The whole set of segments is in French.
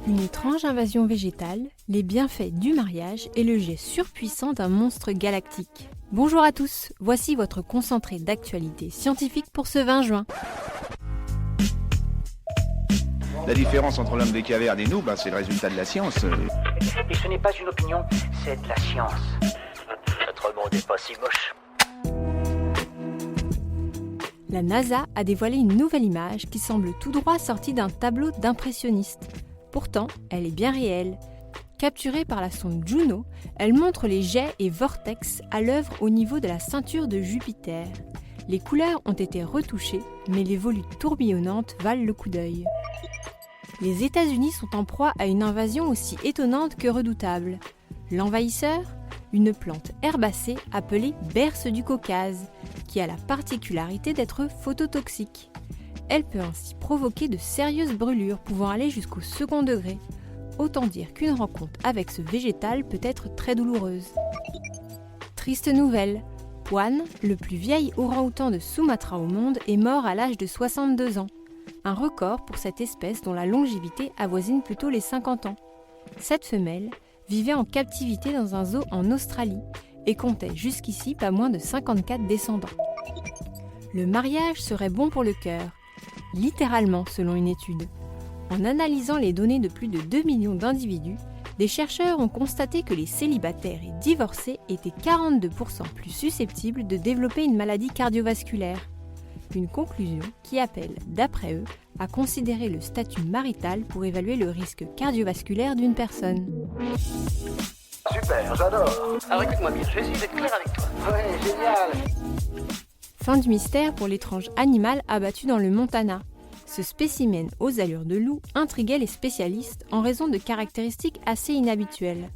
Une étrange invasion végétale, les bienfaits du mariage et le jet surpuissant d'un monstre galactique. Bonjour à tous, voici votre concentré d'actualité scientifique pour ce 20 juin. La différence entre l'homme des cavernes et nous, c'est le résultat de la science. Et ce n'est pas une opinion, c'est de la science. Notre monde n'est pas si moche. La NASA a dévoilé une nouvelle image qui semble tout droit sortie d'un tableau d'impressionniste. Pourtant, elle est bien réelle. Capturée par la sonde Juno, elle montre les jets et vortex à l'œuvre au niveau de la ceinture de Jupiter. Les couleurs ont été retouchées, mais les volutes tourbillonnantes valent le coup d'œil. Les États-Unis sont en proie à une invasion aussi étonnante que redoutable. L'envahisseur, une plante herbacée appelée berce du Caucase, qui a la particularité d'être phototoxique. Elle peut ainsi provoquer de sérieuses brûlures pouvant aller jusqu'au second degré. Autant dire qu'une rencontre avec ce végétal peut être très douloureuse. Triste nouvelle, Puan, le plus vieil orang-outan de Sumatra au monde, est mort à l'âge de 62 ans. Un record pour cette espèce dont la longévité avoisine plutôt les 50 ans. Cette femelle vivait en captivité dans un zoo en Australie et comptait jusqu'ici pas moins de 54 descendants. Le mariage serait bon pour le cœur, littéralement selon une étude. En analysant les données de plus de 2 millions d'individus, des chercheurs ont constaté que les célibataires et divorcés étaient 42% plus susceptibles de développer une maladie cardiovasculaire. Une conclusion qui appelle, d'après eux, à considérer le statut marital pour évaluer le risque cardiovasculaire d'une personne. Super, j'adore. Alors écoute-moi bien, je vais essayer d'être clair avec toi. Ouais, génial. Fin du mystère pour l'étrange animal abattu dans le Montana. Ce spécimen aux allures de loup intriguait les spécialistes en raison de caractéristiques assez inhabituelles.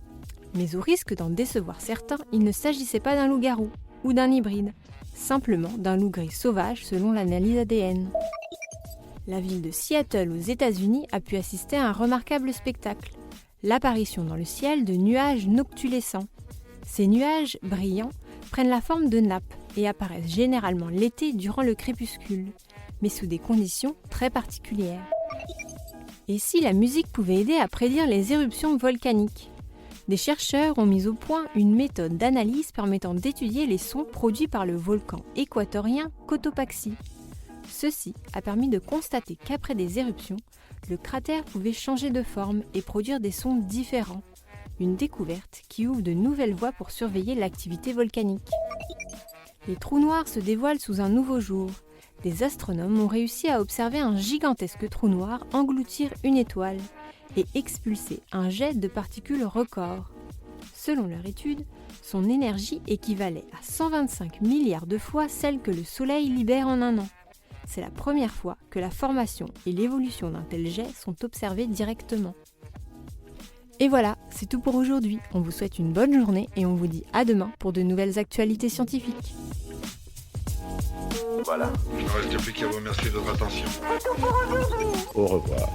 Mais au risque d'en décevoir certains, il ne s'agissait pas d'un loup-garou ou d'un hybride, simplement d'un loup gris sauvage selon l'analyse ADN. La ville de Seattle aux États-Unis a pu assister à un remarquable spectacle, l'apparition dans le ciel de nuages noctulescents. Ces nuages brillants prennent la forme de nappes et apparaissent généralement l'été durant le crépuscule, mais sous des conditions très particulières. Et si la musique pouvait aider à prédire les éruptions volcaniques ? Des chercheurs ont mis au point une méthode d'analyse permettant d'étudier les sons produits par le volcan équatorien Cotopaxi. Ceci a permis de constater qu'après des éruptions, le cratère pouvait changer de forme et produire des sons différents. Une découverte qui ouvre de nouvelles voies pour surveiller l'activité volcanique. Les trous noirs se dévoilent sous un nouveau jour. Des astronomes ont réussi à observer un gigantesque trou noir engloutir une étoile et expulser un jet de particules record. Selon leur étude, son énergie équivalait à 125 milliards de fois celle que le Soleil libère en un an. C'est la première fois que la formation et l'évolution d'un tel jet sont observées directement. Et voilà, c'est tout pour aujourd'hui. On vous souhaite une bonne journée et on vous dit à demain pour de nouvelles actualités scientifiques. Voilà. Il ne reste plus qu'à vous remercier de votre attention. C'est tout pour aujourd'hui. Au revoir.